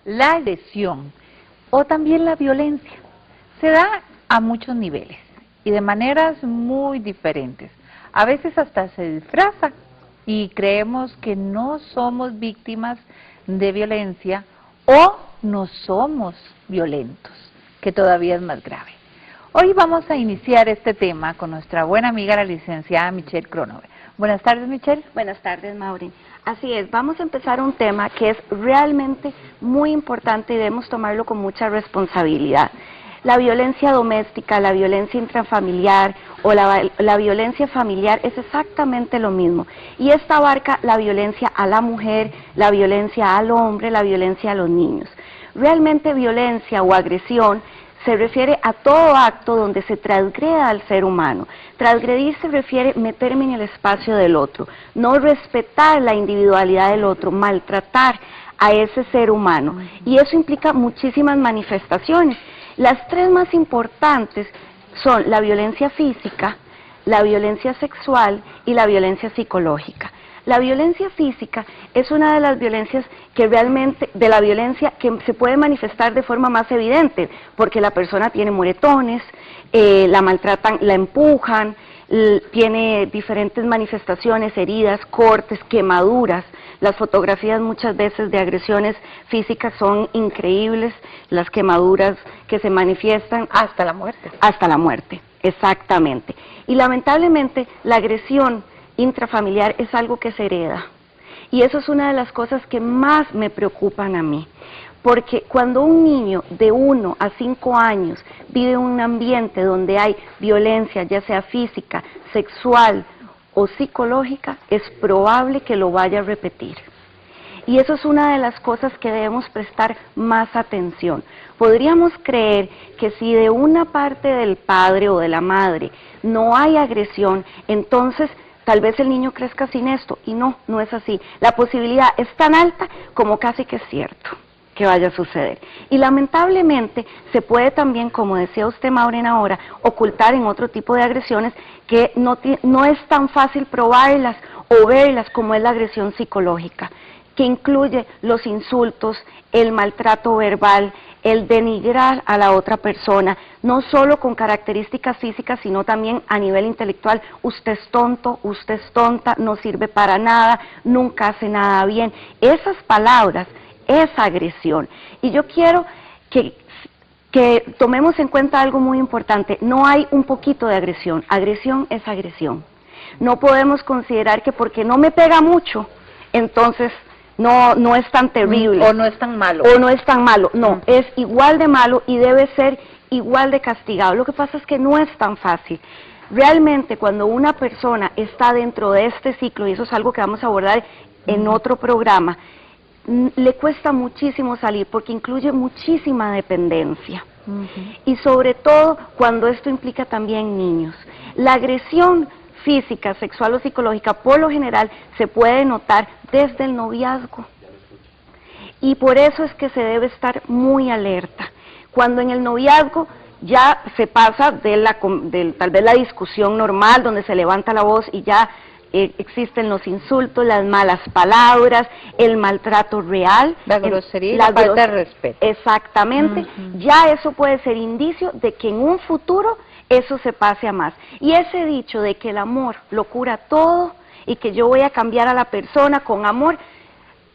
la agresión o también la violencia se da a muchos niveles y de maneras muy diferentes. A veces hasta se disfraza y creemos que no somos víctimas de violencia o no somos violentos, que todavía es más grave. Hoy vamos a iniciar este tema con nuestra buena amiga, la licenciada Michelle Cronover. Buenas tardes, Michelle. Buenas tardes, Maureen. Así es, vamos a empezar un tema que es realmente muy importante y debemos tomarlo con mucha responsabilidad. La violencia doméstica, la violencia intrafamiliar o la violencia familiar es exactamente lo mismo. Y esta abarca la violencia a la mujer, la violencia al hombre, la violencia a los niños. Realmente violencia o agresión se refiere a todo acto donde se transgreda al ser humano. Transgredir se refiere a meterme en el espacio del otro, no respetar la individualidad del otro, maltratar a ese ser humano. Y eso implica muchísimas manifestaciones. Las tres más importantes son la violencia física, la violencia sexual y la violencia psicológica. La violencia física es una de las violencias que realmente, de la violencia que se puede manifestar de forma más evidente, porque la persona tiene moretones, la maltratan, la empujan, tiene diferentes manifestaciones, heridas, cortes, quemaduras. Las fotografías muchas veces de agresiones físicas son increíbles, las quemaduras que se manifiestan. Hasta la muerte. Hasta la muerte, exactamente. Y lamentablemente la agresión intrafamiliar es algo que se hereda. Y eso es una de las cosas que más me preocupan a mí. Porque cuando un niño de 1 a 5 años vive en un ambiente donde hay violencia, ya sea física, sexual o psicológica, es probable que lo vaya a repetir. Y eso es una de las cosas que debemos prestar más atención. Podríamos creer que si de una parte del padre o de la madre no hay agresión, entonces tal vez el niño crezca sin esto, y no, no es así. La posibilidad es tan alta como casi que es cierto que vaya a suceder. Y lamentablemente se puede también, como decía usted, Maureen, ahora, ocultar en otro tipo de agresiones que no es tan fácil probarlas o verlas como es la agresión psicológica, que incluye los insultos, el maltrato verbal, el denigrar a la otra persona, no solo con características físicas, sino también a nivel intelectual. Usted es tonto, usted es tonta, no sirve para nada, nunca hace nada bien. Esas palabras es agresión. Y yo quiero que tomemos en cuenta algo muy importante. No hay un poquito de agresión. Agresión es agresión. No podemos considerar que porque no me pega mucho, entonces no es tan terrible. O no es tan malo. O no es tan malo. No, es igual de malo y debe ser igual de castigado. Lo que pasa es que no es tan fácil. Realmente cuando una persona está dentro de este ciclo, y eso es algo que vamos a abordar en otro programa, le cuesta muchísimo salir porque incluye muchísima dependencia. Y sobre todo cuando esto implica también niños. La agresión física, sexual o psicológica por lo general se puede notar desde el noviazgo. Y por eso es que se debe estar muy alerta. Cuando en el noviazgo ya se pasa tal vez la discusión normal donde se levanta la voz y ya existen los insultos, las malas palabras, el maltrato real, la grosería y la falta de respeto. Exactamente, ya eso puede ser indicio de que en un futuro eso se pase a más. Y ese dicho de que el amor lo cura todo y que yo voy a cambiar a la persona con amor,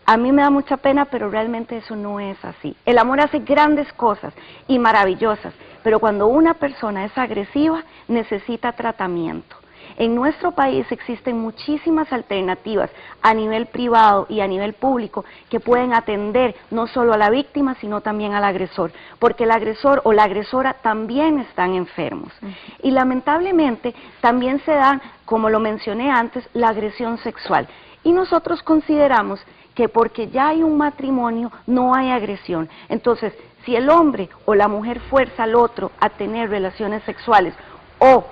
a mí me da mucha pena, pero realmente eso no es así. El amor hace grandes cosas y maravillosas, pero cuando una persona es agresiva, necesita tratamiento. En nuestro país existen muchísimas alternativas a nivel privado y a nivel público que pueden atender no solo a la víctima, sino también al agresor, porque el agresor o la agresora también están enfermos. Y lamentablemente también se da, como lo mencioné antes, la agresión sexual. Y nosotros consideramos que porque ya hay un matrimonio no hay agresión. Entonces, si el hombre o la mujer fuerza al otro a tener relaciones sexuales o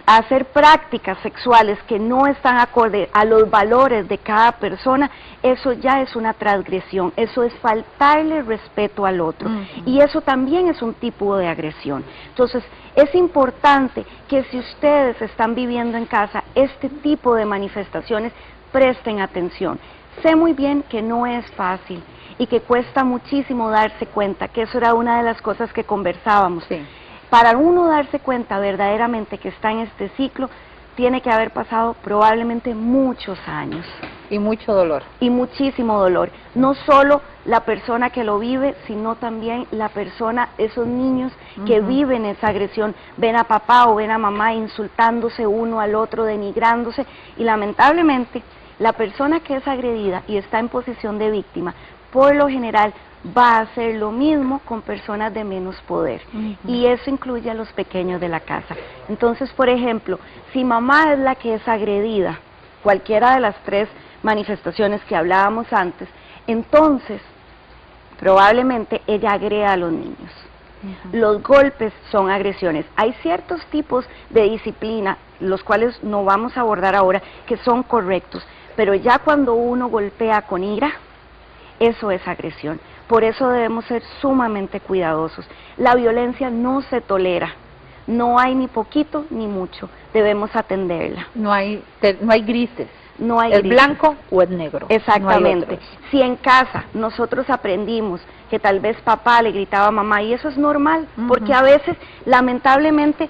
hacer prácticas sexuales que no están acorde a los valores de cada persona, eso ya es una transgresión, eso es faltarle respeto al otro. Y eso también es un tipo de agresión. Entonces, es importante que si ustedes están viviendo en casa este tipo de manifestaciones, presten atención. Sé muy bien que no es fácil y que cuesta muchísimo darse cuenta, que eso era una de las cosas que conversábamos. Sí. Para uno darse cuenta verdaderamente que está en este ciclo, tiene que haber pasado probablemente muchos años. Y mucho dolor. Y muchísimo dolor. No solo la persona que lo vive, sino también la persona, esos niños que viven esa agresión, ven a papá o ven a mamá insultándose uno al otro, denigrándose, y lamentablemente la persona que es agredida y está en posición de víctima, por lo general va a hacer lo mismo con personas de menos poder, y eso incluye a los pequeños de la casa. Entonces, por ejemplo, si mamá es la que es agredida, cualquiera de las tres manifestaciones que hablábamos antes, entonces probablemente ella agreda a los niños. Los golpes son agresiones. Hay ciertos tipos de disciplina, los cuales no vamos a abordar ahora, que son correctos, pero ya cuando uno golpea con ira, eso es agresión. Por eso debemos ser sumamente cuidadosos. La violencia no se tolera, no hay ni poquito ni mucho, debemos atenderla. No hay grises. No hay el grises. Blanco o el negro. Exactamente. No si en casa nosotros aprendimos que tal vez papá le gritaba a mamá, y eso es normal, porque a veces lamentablemente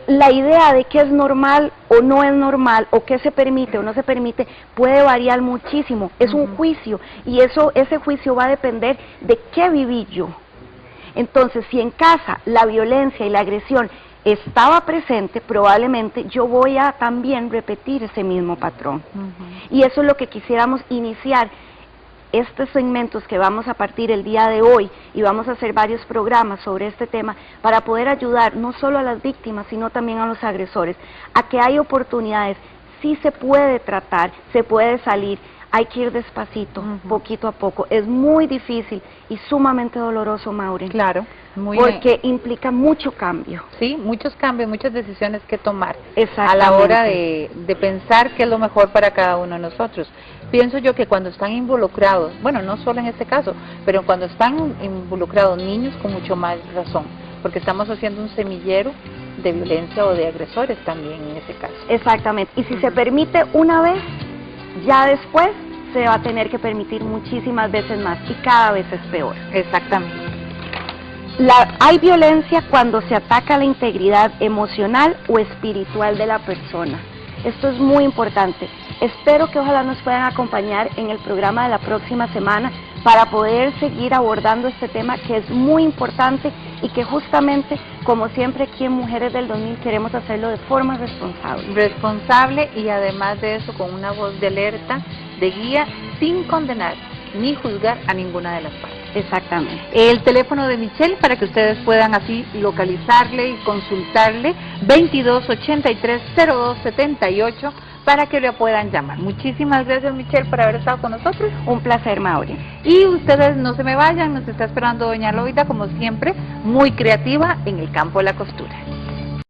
la idea de qué es normal o no es normal, o qué se permite o no se permite, puede variar muchísimo. Es un juicio, y ese juicio va a depender de qué viví yo. Entonces, si en casa la violencia y la agresión estaba presente, probablemente yo voy a también repetir ese mismo patrón. Y eso es lo que quisiéramos iniciar estos segmentos que vamos a partir el día de hoy, y vamos a hacer varios programas sobre este tema para poder ayudar no solo a las víctimas, sino también a los agresores, a que hay oportunidades. Sí se puede tratar, se puede salir, hay que ir despacito, poquito a poco. Es muy difícil y sumamente doloroso, Maureen. Claro, porque implica mucho cambio. Sí, muchos cambios, muchas decisiones que tomar Exactamente. a la hora de pensar qué es lo mejor para cada uno de nosotros. Pienso yo que cuando están involucrados, bueno, no solo en este caso, pero cuando están involucrados niños, con mucho más razón, porque estamos haciendo un semillero de violencia o de agresores también en ese caso. Exactamente, y si se permite una vez, ya después se va a tener que permitir muchísimas veces más, y cada vez es peor. Exactamente. Hay violencia cuando se ataca la integridad emocional o espiritual de la persona. Esto es muy importante. Espero que ojalá nos puedan acompañar en el programa de la próxima semana para poder seguir abordando este tema, que es muy importante y que justamente, como siempre aquí en Mujeres del 2000, queremos hacerlo de forma responsable. Responsable, y además de eso con una voz de alerta, de guía, sin condenar ni juzgar a ninguna de las partes. Exactamente. El teléfono de Michelle para que ustedes puedan así localizarle y consultarle, 2283-0278, para que le puedan llamar. Muchísimas gracias, Michelle, por haber estado con nosotros. Un placer, Maureen. Y ustedes no se me vayan, nos está esperando doña Loida, como siempre, muy creativa en el campo de la costura.